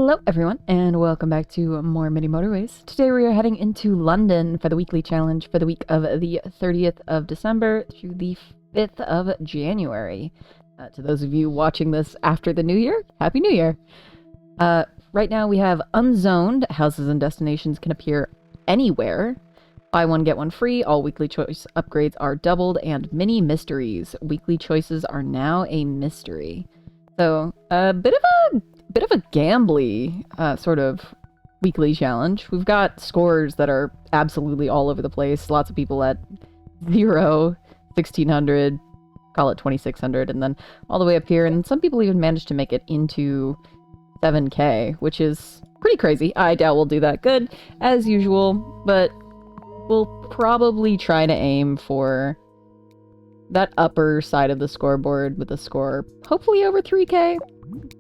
Hello everyone, and welcome back to more Mini Motorways. Today we are heading into London for the weekly challenge for the week of the 30th of December through the 5th of January. To those of you watching this after the new year, Happy New Year! Right now we have unzoned. Houses and destinations can appear anywhere. Buy one, get one free. All weekly choice upgrades are doubled, and mini mysteries. Weekly choices are now a mystery. So, a bit of a gambly sort of weekly challenge. We've got scores that are absolutely all over the place. Lots of people at 0, 1600, call it 2600, and then all the way up here. And some people even managed to make it into 7K, which is pretty crazy. I doubt we'll do that good, as usual, but we'll probably try to aim for that upper side of the scoreboard with a score hopefully over 3K.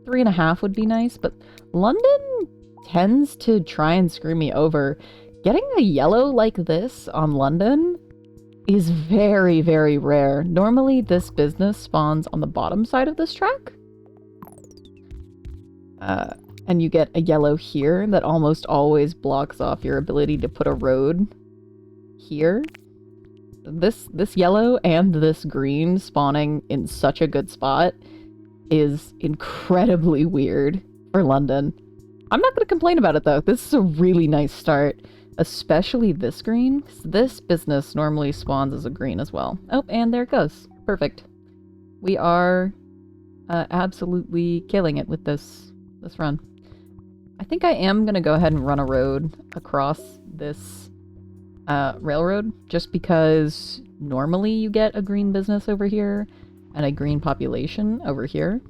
3.5 would be nice, but London tends to try and screw me over. Getting a yellow like this on London is very, very rare. Normally this business spawns on the bottom side of this track. And you get a yellow here that almost always blocks off your ability to put a road here. This yellow and this green spawning in such a good spot is incredibly weird for London. I'm not going to complain about it though. This is a really nice start, especially this green. This business normally spawns as a green as well. Oh, and there it goes. Perfect. We are absolutely killing it with this run. I think I am going to go ahead and run a road across this railroad, just because normally you get a green business over here and a green population over here,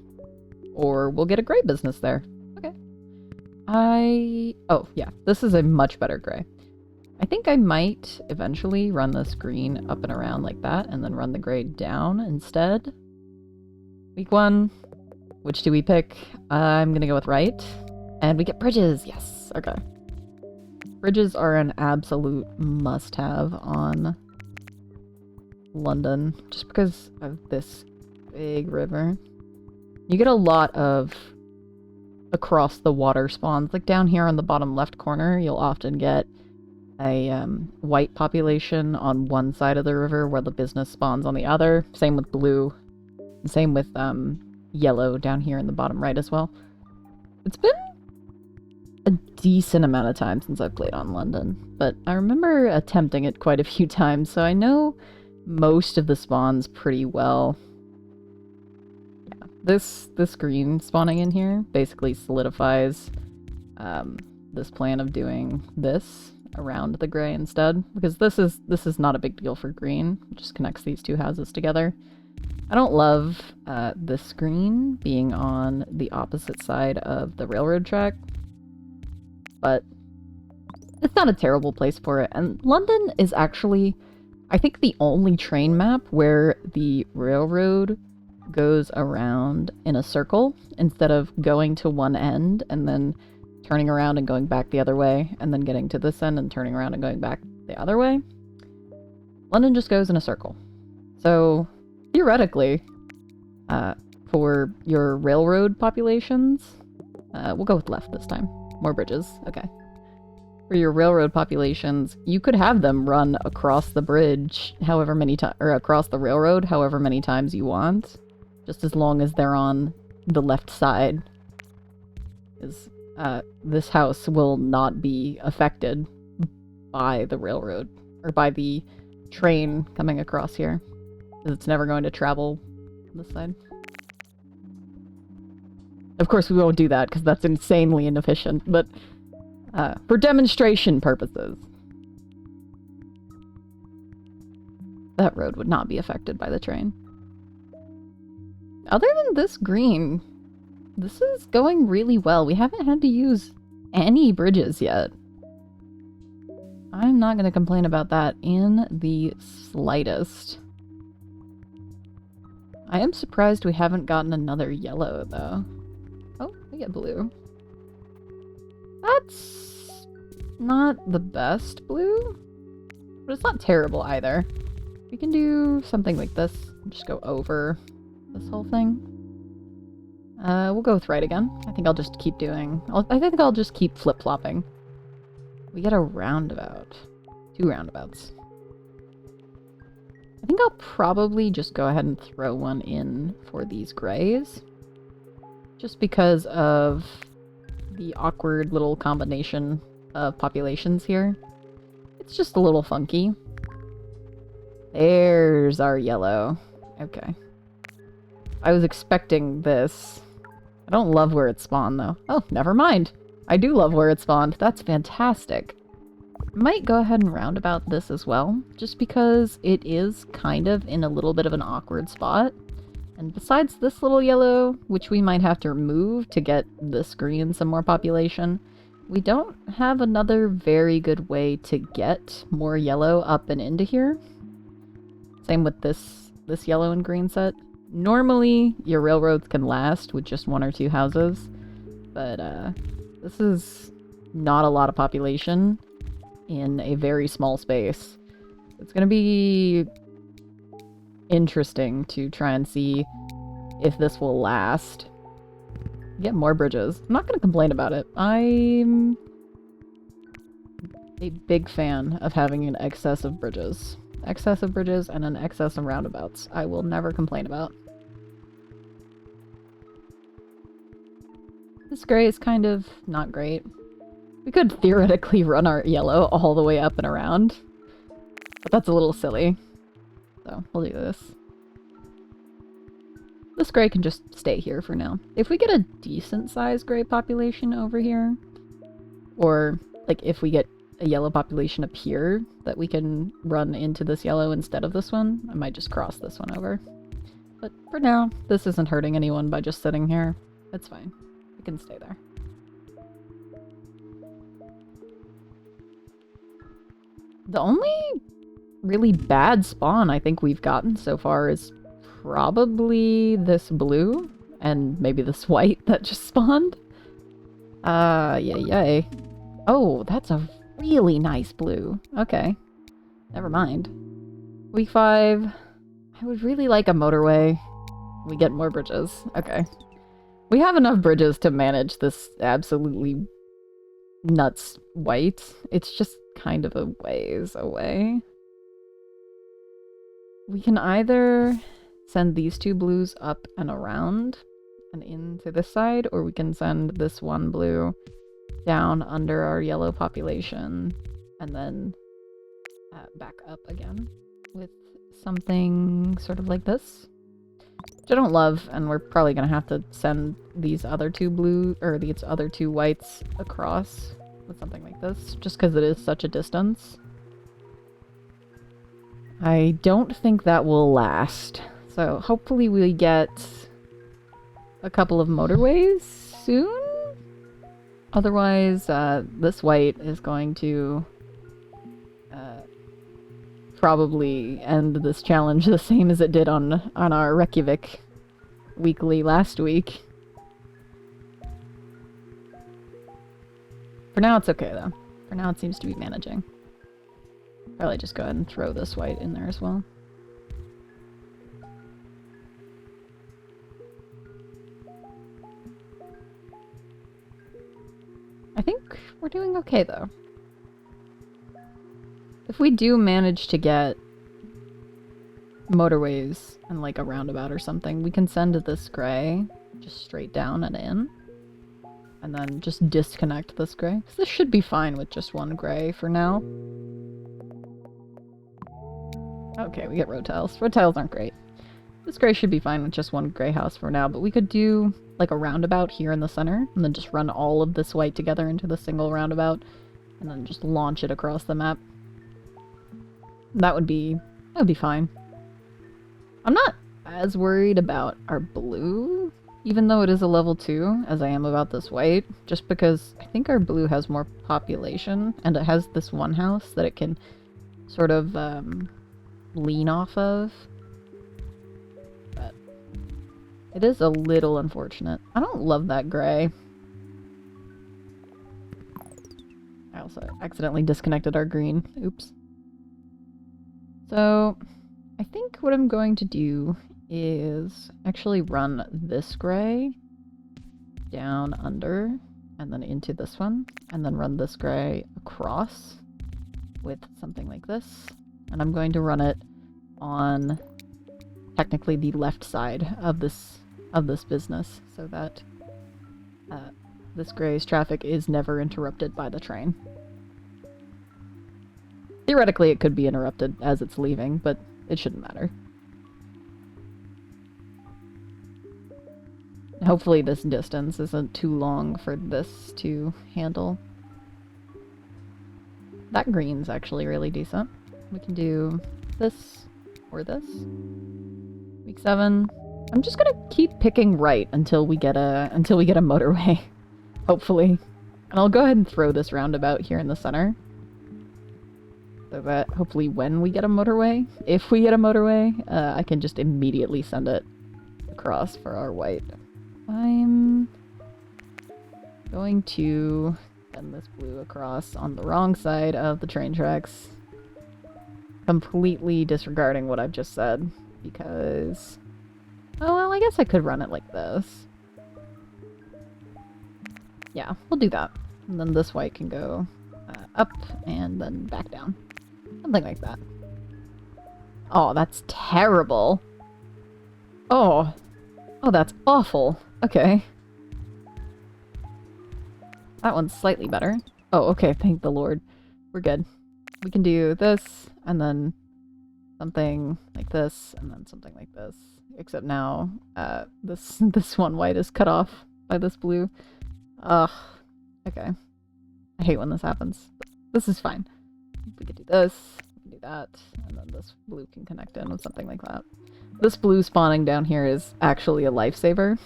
or we'll get a gray business there. Okay. Oh yeah, this is a much better gray. I think I might eventually run this green up and around like that and then run the gray down instead. Week 1, which do we pick? I'm gonna go with right, and we get bridges. Yes. Okay. Bridges are an absolute must-have on London, just because of this big river. You get a lot of across the water spawns. Like down here on the bottom left corner, you'll often get a white population on one side of the river where the business spawns on the other. Same with blue. Same with yellow down here in the bottom right as well. It's been a decent amount of time since I've played on London, but I remember attempting it quite a few times, so I know most of the spawns pretty well. Yeah, this green spawning in here basically solidifies this plan of doing this around the gray instead, because this is not a big deal for green. It just connects these two houses together. I don't love this green being on the opposite side of the railroad track, but it's not a terrible place for it. And London is actually, I think, the only train map where the railroad goes around in a circle instead of going to one end and then turning around and going back the other way and then getting to this end and turning around and going back the other way. London just goes in a circle. So theoretically, for your railroad populations, we'll go with left this time. More bridges. Okay. For your railroad populations, you could have them run across the bridge however many times, or across the railroad however many times you want, just as long as they're on the left side. This house will not be affected by the railroad, or by the train coming across here, because it's never going to travel on this side. Of course, we won't do that because that's insanely inefficient, but for demonstration purposes, that road would not be affected by the train. Other than this green, this is going really well. We haven't had to use any bridges yet. I'm not going to complain about that in the slightest. I am surprised we haven't gotten another yellow, though. Oh, we get blue. That's not the best blue, but it's not terrible either. We can do something like this. Just go over this whole thing. We'll go with right again. I think I'll just keep doing... I think I'll just keep flip-flopping. We get a roundabout. 2 roundabouts. I think I'll probably just go ahead and throw one in for these grays. Just because of the awkward little combination of populations here. It's just a little funky. There's our yellow. Okay. I was expecting this. I don't love where it spawned, though. Oh, never mind. I do love where it spawned. That's fantastic. Might go ahead and roundabout this as well, just because it is kind of in a little bit of an awkward spot. And besides this little yellow, which we might have to remove to get this green some more population, we don't have another very good way to get more yellow up and into here. Same with this yellow and green set. Normally, your railroads can last with just 1 or 2 houses, but this is not a lot of population in a very small space. It's going to be interesting to try and see if this will last. Get more bridges. I'm not going to complain about it. I'm a big fan of having an excess of bridges. Excess of bridges and an excess of roundabouts. I will never complain about. This gray is kind of not great. We could theoretically run our yellow all the way up and around, but that's a little silly. So we'll do this. This gray can just stay here for now. If we get a decent sized gray population over here, or like if we get a yellow population up here that we can run into this yellow instead of this one, I might just cross this one over. But for now, this isn't hurting anyone by just sitting here. It's fine. We can stay there. The only really bad spawn I think we've gotten so far is probably this blue and maybe this white that just spawned. Yay. Oh, that's a really nice blue. Okay. Never mind. Week 5. I would really like a motorway. We get more bridges. Okay. We have enough bridges to manage this absolutely nuts white. It's just kind of a ways away. We can either send these 2 blues up and around and into this side, or we can send this 1 blue down under our yellow population and then back up again with something sort of like this, which I don't love, and we're probably gonna have to send these other 2 blue or these other 2 whites across with something like this, just because it is such a distance. I don't think that will last, so hopefully we get a couple of motorways soon. Otherwise, this white is going to probably end this challenge the same as it did on our Reykjavik weekly last week. For now, it's okay, though. For now, it seems to be managing. Probably just go ahead and throw this white in there as well. I think we're doing okay, though. If we do manage to get motorways and like a roundabout or something, we can send this gray just straight down and in. And then just disconnect this gray. So this should be fine with just 1 gray for now. Okay, we get road tiles. Road tiles aren't great. This gray should be fine with just 1 gray house for now, but we could do like a roundabout here in the center, and then just run all of this white together into the single roundabout, and then just launch it across the map. That would be fine. I'm not as worried about our blue, even though it is a level 2, as I am about this white, just because I think our blue has more population, and it has this 1 house that it can sort of lean off of. But it is a little unfortunate. I don't love that gray. I also accidentally disconnected our green. Oops. So I think what I'm going to do is actually run this gray down under, and then into this one, and then run this gray across with something like this. And I'm going to run it on technically the left side of this business, so that this gray's traffic is never interrupted by the train. Theoretically, it could be interrupted as it's leaving, but it shouldn't matter. Hopefully this distance isn't too long for this to handle. That green's actually really decent. We can do this or this. Week 7. I'm just gonna keep picking right until we get a motorway. Hopefully. And I'll go ahead and throw this roundabout here in the center. So that hopefully when we get a motorway, if we get a motorway, I can just immediately send it across for our white. I'm going to send this blue across on the wrong side of the train tracks. Completely disregarding what I've just said, because... oh, well, I guess I could run it like this. Yeah, we'll do that. And then this white can go up and then back down. Something like that. Oh, that's terrible. Oh. Oh, that's awful. Okay. That one's slightly better. Oh, okay, thank the Lord. We're good. We can do this, and then something like this, and then something like this. Except now, this one white is cut off by this blue. Ugh. Okay. I hate when this happens. But this is fine. We could do this, we can do that, and then this blue can connect in with something like that. This blue spawning down here is actually a lifesaver.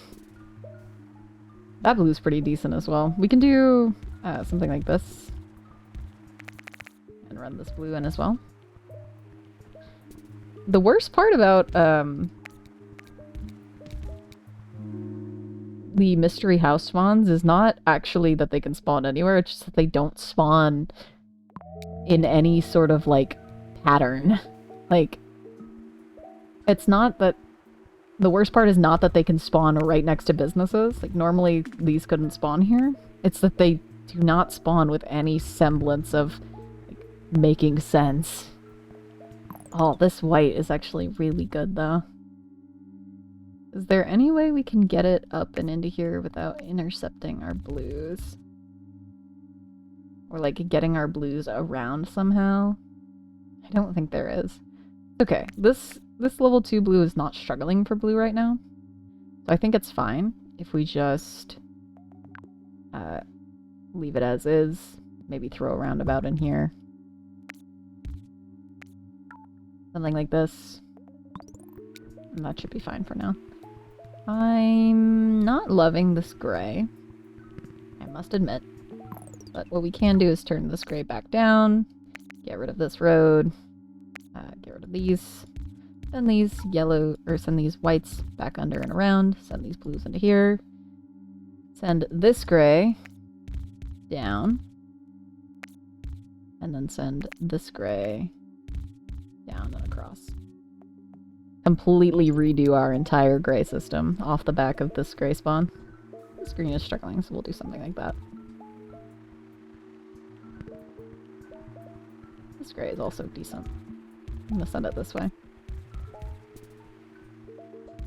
That blue's pretty decent as well. We can do something like this. And run this blue in as well. The worst part about the mystery house spawns is not actually that they can spawn anywhere, it's just that they don't spawn in any sort of, like, pattern. Like, it's not that... the worst part is not that they can spawn right next to businesses. Like, normally these couldn't spawn here. It's that they do not spawn with any semblance of, like, making sense. Oh, this white is actually really good, though. Is there any way we can get it up and into here without intercepting our blues? Or, like, getting our blues around somehow? I don't think there is. Okay, this level 2 blue is not struggling for blue right now. So I think it's fine if we just leave it as is. Maybe throw a roundabout in here. Something like this. And that should be fine for now. I'm not loving this gray, I must admit. But what we can do is turn this gray back down, get rid of this road, get rid of these, send these yellow, or send these whites back under and around, send these blues into here, send this gray down, and then send this gray down and across. Completely redo our entire gray system off the back of this gray spawn. This green is struggling, so we'll do something like that. This gray is also decent. I'm gonna send it this way.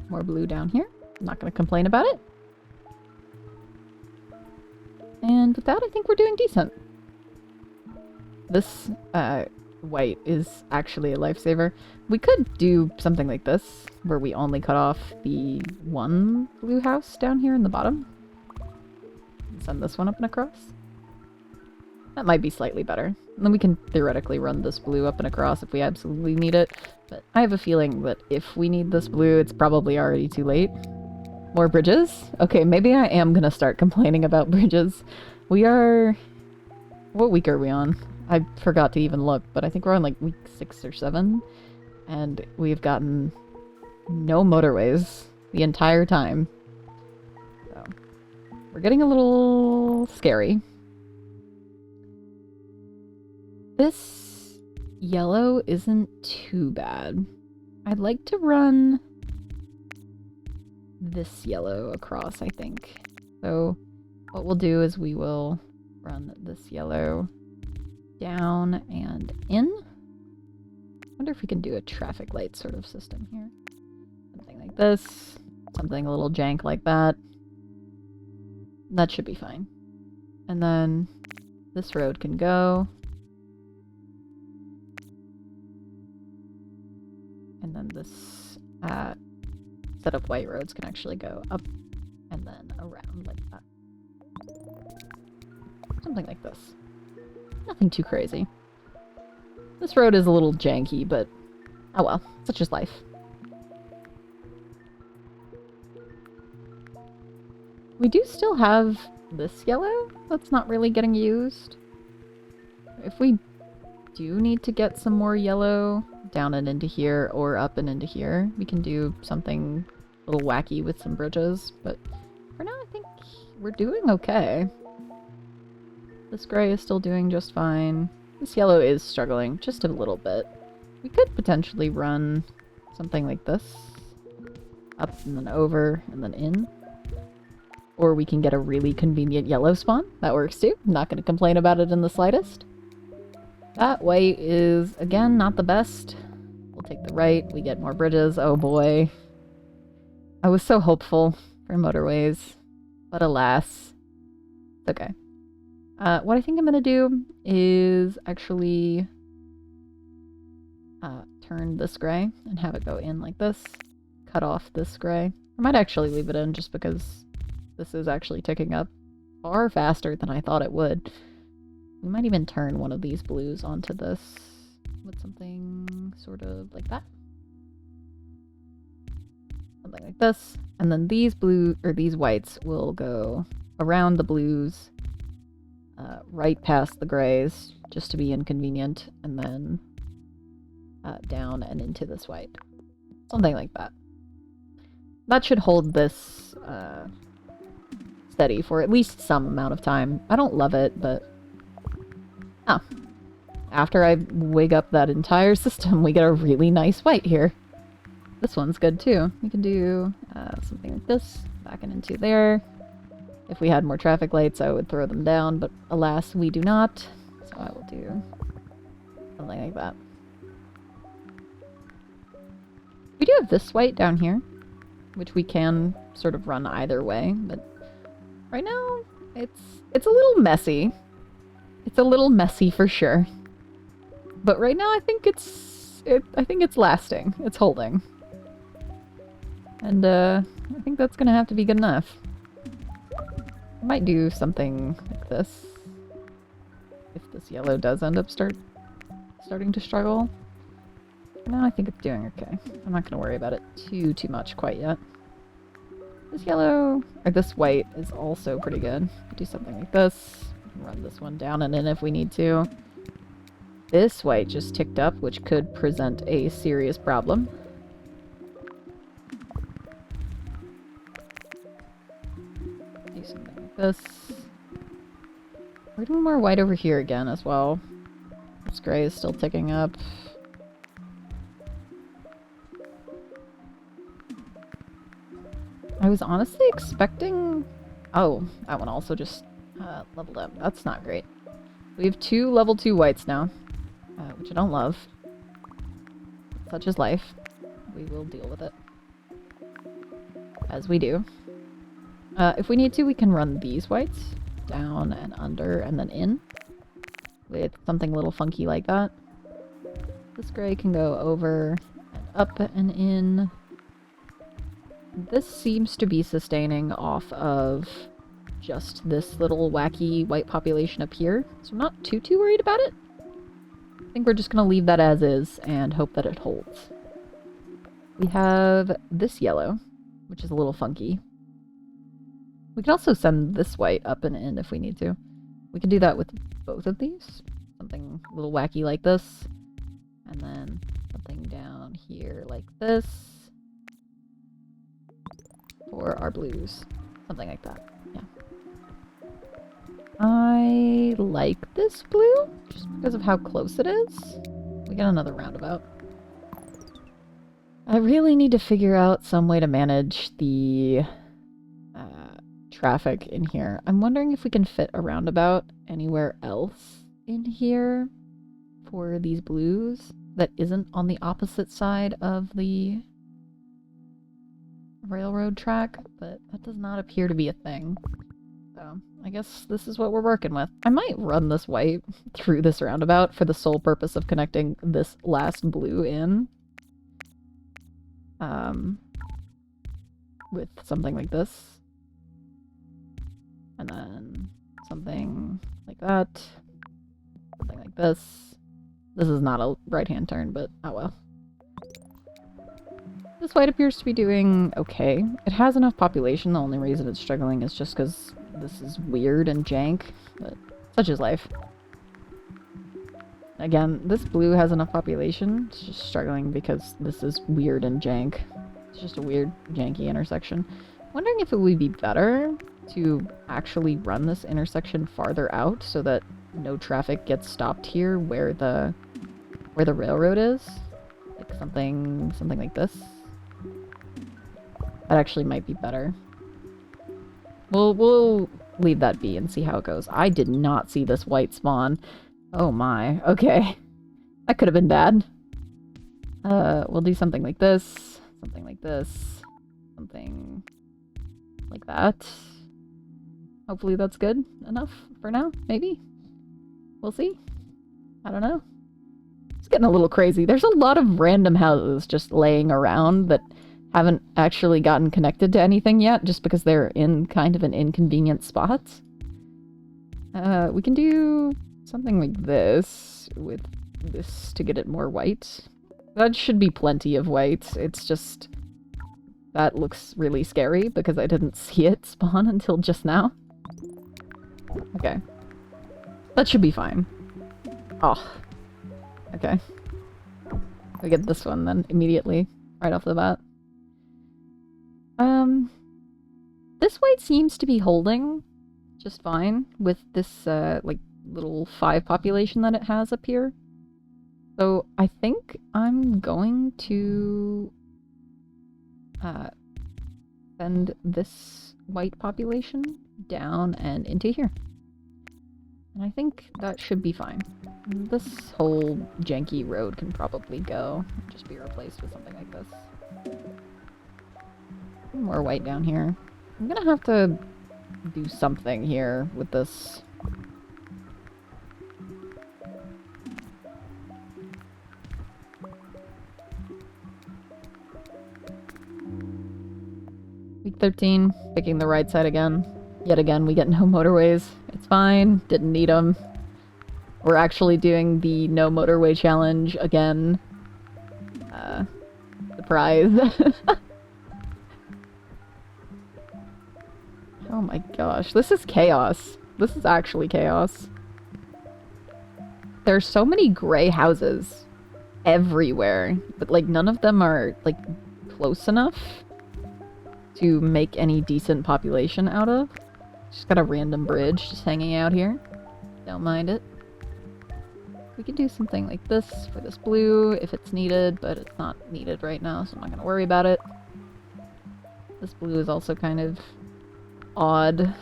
More blue down here. I'm not gonna complain about it. And with that, I think we're doing decent. This white is actually a lifesaver. We could do something like this, where we only cut off the one blue house down here in the bottom. And send this one up and across. That might be slightly better. And then we can theoretically run this blue up and across if we absolutely need it. But I have a feeling that if we need this blue, it's probably already too late. More bridges? Okay, maybe I am gonna start complaining about bridges. We are... what week are we on? I forgot to even look, but I think we're on like week 6 or 7. And we've gotten no motorways the entire time. So, we're getting a little scary. This yellow isn't too bad. I'd like to run this yellow across, I think. So what we'll do is we will run this yellow down and in. I wonder if we can do a traffic light sort of system here. Something like this. Something a little jank like that. That should be fine. And then this road can go. And then this set of white roads can actually go up and then around like that. Something like this. Nothing too crazy. This road is a little janky, but oh well, such is life. We do still have this yellow that's not really getting used. If we do need to get some more yellow down and into here or up and into here, we can do something a little wacky with some bridges, but for now I think we're doing okay. This gray is still doing just fine. This yellow is struggling just a little bit. We could potentially run something like this. Up and then over and then in. Or we can get a really convenient yellow spawn. That works too. I'm not going to complain about it in the slightest. That white is, again, not the best. We'll take the right. We get more bridges. Oh boy. I was so hopeful for Motorways. But alas. It's okay. What I think I'm going to do is actually turn this gray and have it go in like this. Cut off this gray. I might actually leave it in just because this is actually ticking up far faster than I thought it would. We might even turn one of these blues onto this with something sort of like that. Something like this. And then these these whites will go around the blues, right past the grays, just to be inconvenient, and then down and into this white. Something like that. That should hold this steady for at least some amount of time. I don't love it, but oh. After I wig up that entire system, we get a really nice white here. This one's good too. We can do something like this, back and into there. If we had more traffic lights, I would throw them down, but alas, we do not. So I will do something like that. We do have this white down here, which we can sort of run either way, but right now it's a little messy. It's a little messy for sure. But right now I think it's lasting. It's holding. And I think that's gonna have to be good enough. I might do something like this. If this yellow does end up starting to struggle. No, I think it's doing okay. I'm not gonna worry about it too much quite yet. This yellow, or this white, is also pretty good. Do something like this. Run this one down and in if we need to. This white just ticked up, which could present a serious problem. Do something like this. We're doing more white over here again as well. This gray is still ticking up. I was honestly expecting... Oh, that one also just leveled up. That's not great. We have 2 level 2 whites now, which I don't love. Such is life. We will deal with it. As we do. If we need to, we can run these whites down and under and then in. With something a little funky like that. This gray can go over and up and in. This seems to be sustaining off of just this little wacky white population up here, so I'm not too worried about it. I think we're just going to leave that as is and hope that it holds. We have this yellow, which is a little funky. We could also send this white up and in if we need to. We can do that with both of these. Something a little wacky like this, and then something down here like this. For our blues. Something like that. Yeah. I like this blue, just because of how close it is. We got another roundabout. I really need to figure out some way to manage the traffic in here. I'm wondering if we can fit a roundabout anywhere else in here for these blues that isn't on the opposite side of the railroad track, but that does not appear to be a thing. So I guess this is what we're working with. I might run this white through this roundabout for the sole purpose of connecting this last blue in. With something like this. And then something like that. Something like this. This is not a right-hand turn, but oh well. This white appears to be doing okay. It has enough population. The only reason it's struggling is just because this is weird and jank, but such is life. Again, this blue has enough population. It's just struggling because this is weird and jank. It's just a weird, janky intersection. Wondering if it would be better to actually run this intersection farther out so that no traffic gets stopped here where the railroad is. Like something like this. That actually might be better. We'll leave that be and see how it goes. I did not see this white spawn. Oh my. Okay. That could have been bad. We'll do something like this. Something like this. Something like that. Hopefully that's good enough for now. Maybe. We'll see. I don't know. It's getting a little crazy. There's a lot of random houses just laying around that haven't actually gotten connected to anything yet, just because they're in kind of an inconvenient spot. We can do something like this with this to get it more white. That should be plenty of white. It's just that looks really scary because I didn't see it spawn until just now. Okay. That should be fine. Oh. Okay. We get this one then immediately, right off the bat. This white seems to be holding just fine with this, like, little 5 population that it has up here. So I think I'm going to send this white population down and into here. And I think that should be fine. This whole janky road can probably go. Just be replaced with something like this. More white down here. I'm gonna have to do something here with this. Week 13, picking the right side again. Yet again, we get no motorways. It's fine, didn't need them. We're actually doing the no motorway challenge again. Surprise. Oh my gosh, this is chaos. This is actually chaos. There's so many gray houses everywhere, but like none of them are like close enough to make any decent population out of. Just got a random bridge just hanging out here. Don't mind it. We could do something like this for this blue if it's needed, but it's not needed right now, so I'm not gonna worry about it. This blue is also kind of odd.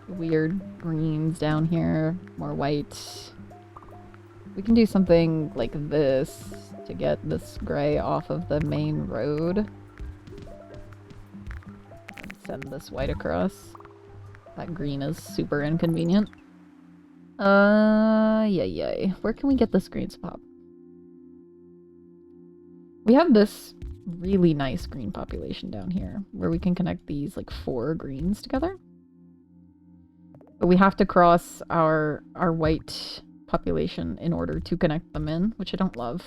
Weird greens down here. More white. We can do something like this to get this gray off of the main road. And send this white across. That green is super inconvenient. Yay. Where can we get this green spot? We have this really nice green population down here where we can connect these like 4 greens together. But we have to cross our white population in order to connect them in, which I don't love.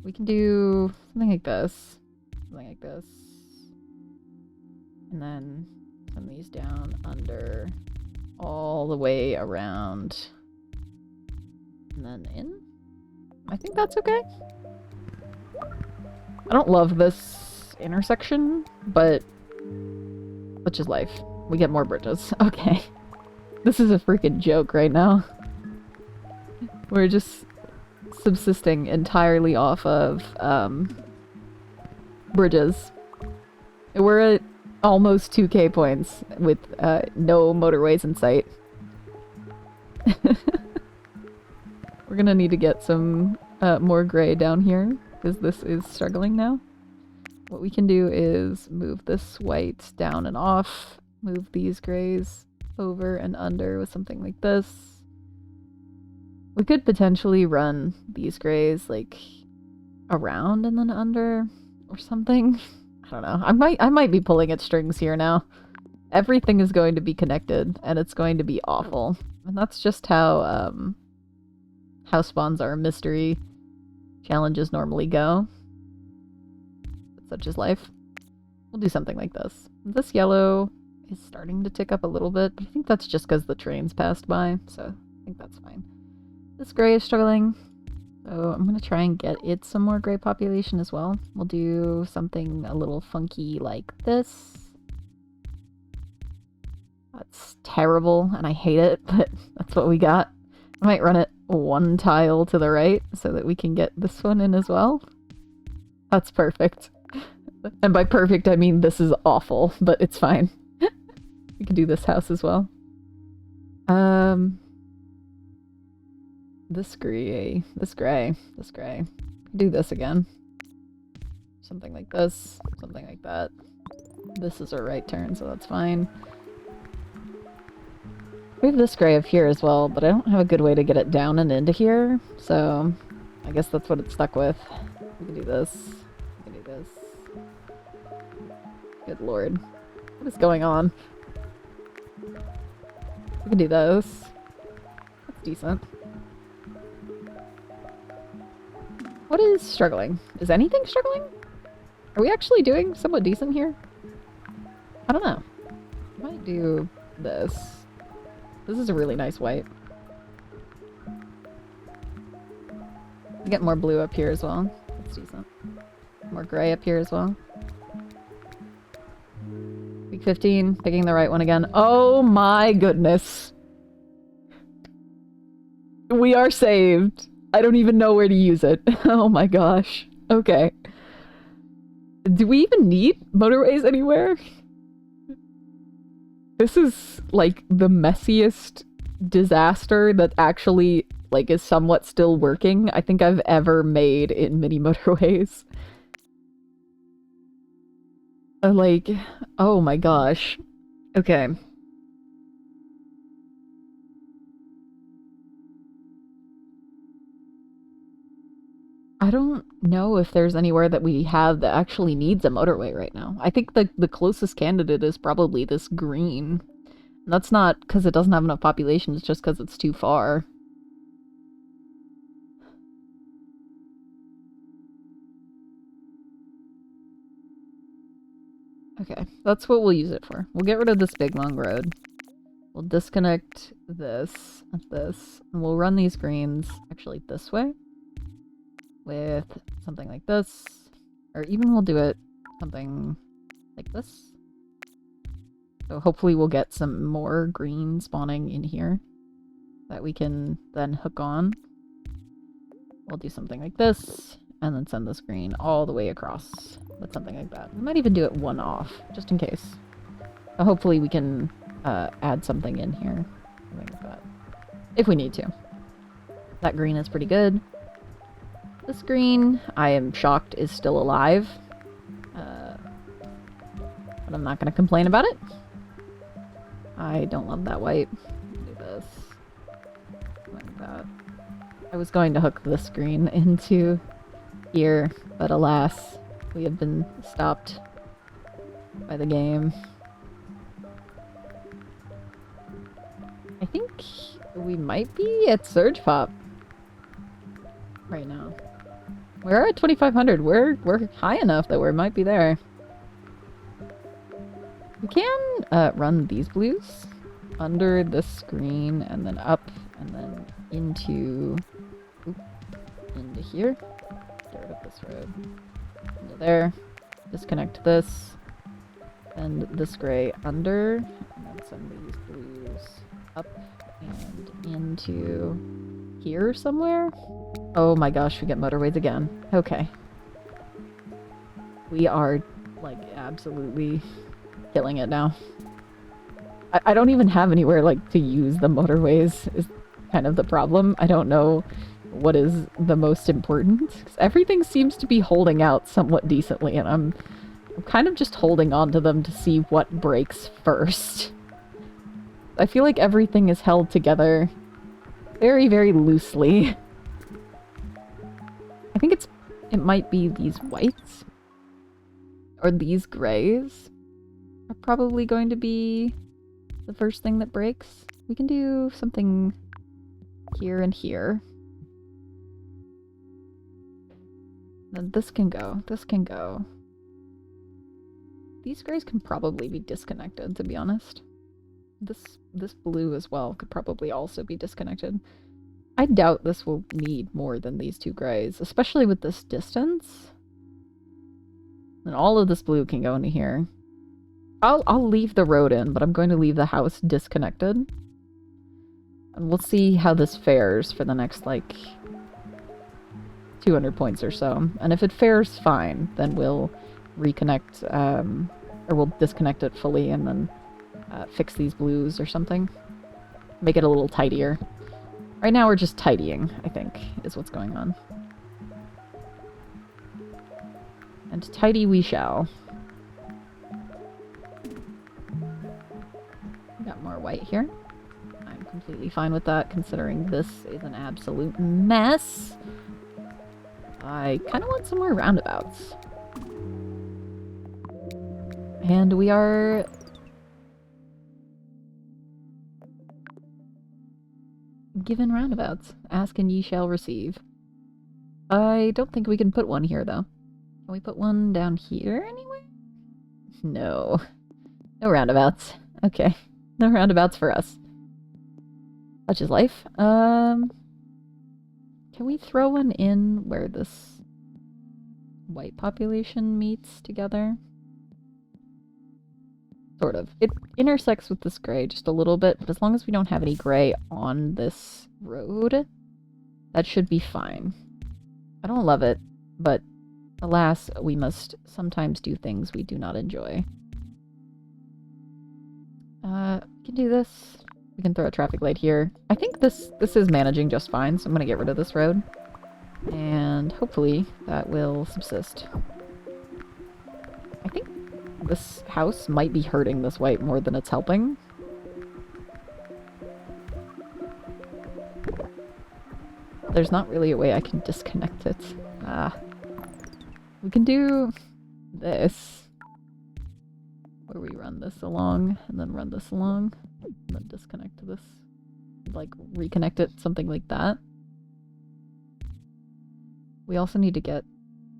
We can do something like this. Something like this. And then send these down under all the way around. And then in. I think that's okay. I don't love this intersection, but such is life. We get more bridges. Okay. This is a freaking joke right now. We're just subsisting entirely off of bridges. We're at almost 2k points with no motorways in sight. We're gonna need to get some more gray down here, because this is struggling now. What we can do is move this white down and off, move these grays over and under with something like this. We could potentially run these grays like around and then under or something. I don't know. I might be pulling at strings here now. Everything is going to be connected and it's going to be awful. And that's just how house spawns are mystery challenges normally go. But such is life. We'll do something like this. This yellow is starting to tick up a little bit, but I think that's just because the trains passed by, so I think that's fine. This gray is struggling, so I'm going to try and get it some more gray population as well. We'll do something a little funky like this. That's terrible, and I hate it, but that's what we got. I might run it one tile to the right so that we can get this one in as well. That's perfect. And by perfect, I mean this is awful, but it's fine. We can do this house as well. This gray. Do this again. Something like this, something like that. This is our right turn, so that's fine. We have this gray up here as well, but I don't have a good way to get it down and into here, so I guess that's what it's stuck with. We can do this. We can do this. Good lord. What is going on? We can do this. That's decent. What is struggling? Is anything struggling? Are we actually doing somewhat decent here? I don't know. I might do this. This is a really nice white. Get more blue up here as well. That's decent. More gray up here as well. Week 15, picking the right one again. Oh my goodness. We are saved. I don't even know where to use it. Oh my gosh. Okay. Do we even need motorways anywhere? This is like the messiest disaster that actually like is somewhat still working I think I've ever made in mini motorways. Like, oh my gosh. Okay. I don't know if there's anywhere that we have that actually needs a motorway right now. I think the closest candidate is probably this green. And that's not because it doesn't have enough population, it's just because it's too far. Okay, that's what we'll use it for. We'll get rid of this big long road. We'll disconnect this and this, and we'll run these greens actually this way. With something like this, or even we'll do it something like this. So hopefully we'll get some more green spawning in here that we can then hook on. We'll do something like this, and then send this green all the way across with something like that. We might even do it one off, just in case. But hopefully we can add something in here, something like that, if we need to. That green is pretty good. This green, I am shocked, is still alive. But I'm not going to complain about it. I don't love that white. Do this. Like that. I was going to hook this green into here, but alas, we have been stopped by the game. I think we might be at Surge Pop right now. We're at 2,500. We're high enough that we might be there. We can run these blues under this screen and then up and then into here. Start up this road. Into there. Disconnect this. And this gray under. And then send these blues up and into here somewhere. Oh my gosh, we get motorways again. Okay. We are, like, absolutely killing it now. I don't even have anywhere, like, to use the motorways is kind of the problem. I don't know what is the most important. 'Cause everything seems to be holding out somewhat decently, and I'm kind of just holding on to them to see what breaks first. I feel like everything is held together very, very loosely. I think it might be these whites. Or these grays are probably going to be the first thing that breaks. We can do something here and here. Then this can go. This can go. These grays can probably be disconnected, to be honest. This blue as well could probably also be disconnected. I doubt this will need more than these two grays, especially with this distance. And all of this blue can go into here. I'll leave the road in, but I'm going to leave the house disconnected. And we'll see how this fares for the next, like, 200 points or so. And if it fares fine, then we'll reconnect, or we'll disconnect it fully and then fix these blues or something. Make it a little tidier. Right now we're just tidying, I think, is what's going on. And tidy we shall. Got more white here. I'm completely fine with that, considering this is an absolute mess. I kind of want some more roundabouts. And we are... given roundabouts. Ask and ye shall receive. I don't think we can put one here, though. Can we put one down here anyway? No. No roundabouts. Okay. No roundabouts for us. Such is life. Can we throw one in where this white population meets together? Sort of. It intersects with this gray just a little bit, but as long as we don't have any gray on this road, that should be fine. I don't love it, but alas, we must sometimes do things we do not enjoy. We can do this. We can throw a traffic light here. I think this is managing just fine, so I'm gonna get rid of this road. And hopefully that will subsist. I think this house might be hurting this white more than it's helping. There's not really a way I can disconnect it. We can do this. Where we run this along, and then run this along, and then disconnect this. Like, reconnect it, something like that. We also need to get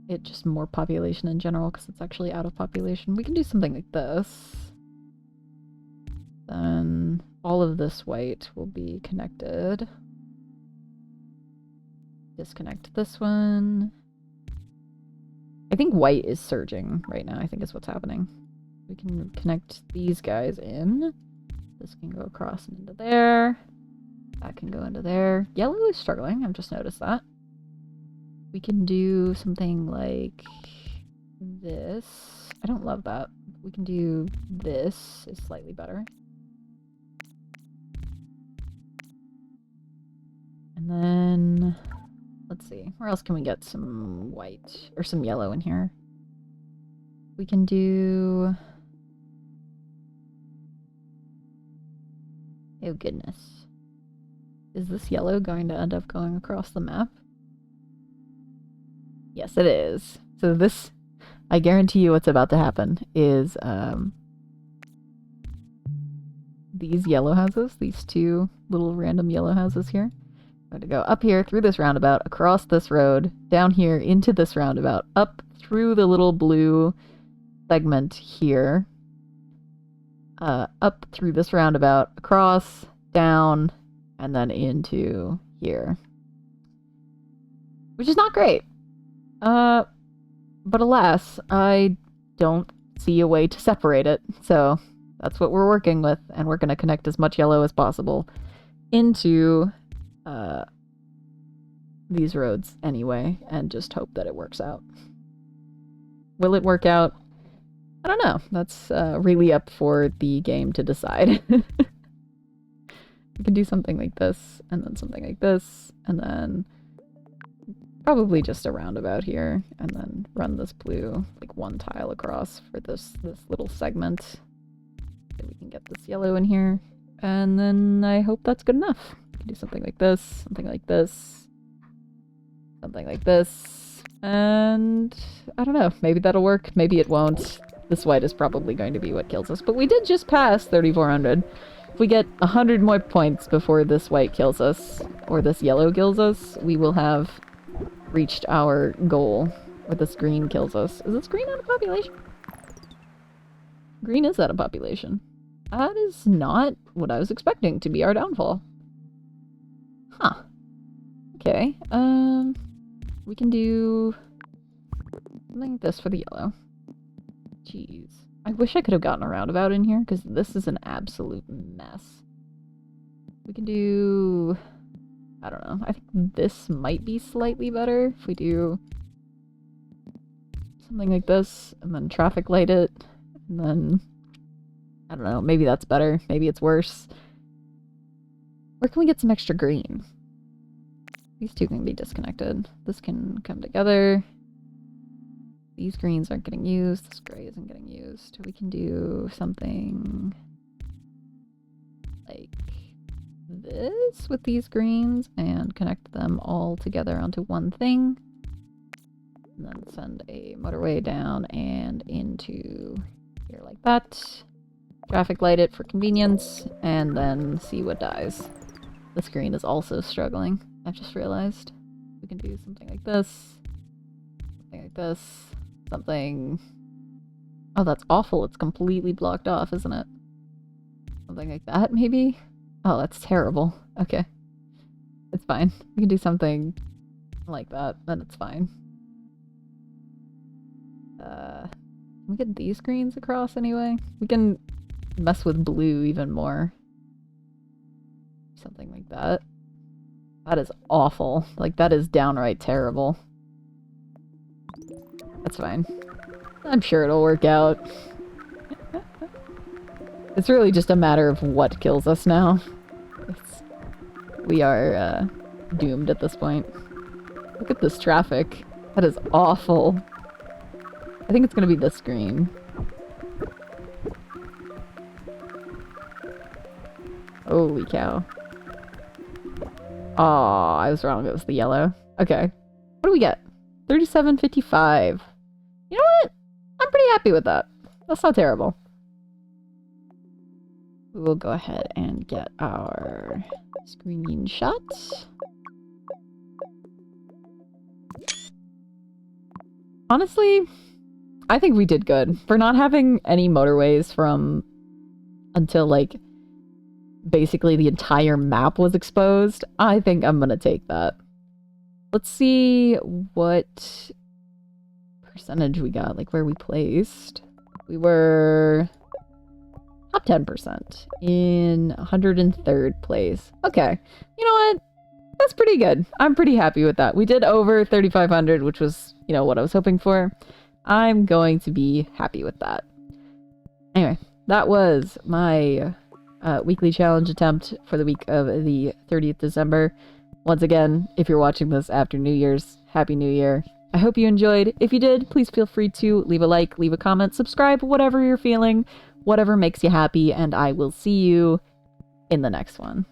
it just more population in general, because it's actually out of population. We can do something like this. Then all of this white will be connected. Disconnect this one. I think white is surging right now, I think is what's happening. We can connect these guys in. This can go across and into there. That can go into there. Yellow is struggling, I've just noticed that. We can do something like this. I don't love that. We can do this, is slightly better. And then, let's see, where else can we get some white, or some yellow in here? We can do... oh goodness. Is this yellow going to end up going across the map? Yes, it is. So this, I guarantee you what's about to happen is these yellow houses, these two little random yellow houses here, I'm going to go up here through this roundabout, across this road, down here into this roundabout, up through the little blue segment here, up through this roundabout, across, down, and then into here. Which is not great. But alas, I don't see a way to separate it, so that's what we're working with, and we're going to connect as much yellow as possible into these roads anyway, and just hope that it works out. Will it work out? I don't know. That's really up for the game to decide. We can do something like this, and then something like this, and then probably just a roundabout here, and then run this blue, like one tile across for this little segment. So we can get this yellow in here, and then I hope that's good enough. We can do something like this, something like this, something like this, and I don't know, maybe that'll work, maybe it won't. This white is probably going to be what kills us, but we did just pass 3,400. If we get 100 more points before this white kills us, or this yellow kills us, we will have reached our goal. Or this green kills us. Is this green out of population? Green is out of population. That is not what I was expecting to be our downfall. Huh. Okay, we can do something like this for the yellow. Jeez. I wish I could have gotten a roundabout in here, because this is an absolute mess. We can do... I don't know. I think this might be slightly better if we do something like this, and then traffic light it, and then... I don't know. Maybe that's better. Maybe it's worse. Where can we get some extra green? These two can be disconnected. This can come together. These greens aren't getting used. This gray isn't getting used. We can do something like this with these greens and connect them all together onto one thing. And then send a motorway down and into here like that. Traffic light it for convenience, and then see what dies. This green is also struggling. I've just realized. We can do something like this. Something like this. Something... Oh, that's awful. It's completely blocked off, isn't it? Something like that, maybe? Oh, that's terrible. Okay. It's fine. We can do something like that, then it's fine. Can we get these greens across anyway? We can mess with blue even more. Something like that. That is awful. Like, that is downright terrible. That's fine. I'm sure it'll work out. It's really just a matter of what kills us now. We are doomed at this point. Look at this traffic. That is awful. I think it's gonna be this green. Holy cow. Aw, I was wrong. It was the yellow. Okay. What do we get? 37.55. You know what? I'm pretty happy with that. That's not terrible. We will go ahead and get our screenshots. Honestly, I think we did good. For not having any motorways from until, like, basically the entire map was exposed, I think I'm gonna take that. Let's see what percentage we got, like where we placed. We were top 10% in 103rd place. Okay, you know what? That's pretty good. I'm pretty happy with that. We did over 3,500, which was, you know, what I was hoping for. I'm going to be happy with that. Anyway, that was my weekly challenge attempt for the week of the 30th December. Once again, if you're watching this after New Year's, Happy New Year. I hope you enjoyed. If you did, please feel free to leave a like, leave a comment, subscribe, whatever you're feeling, whatever makes you happy, and I will see you in the next one.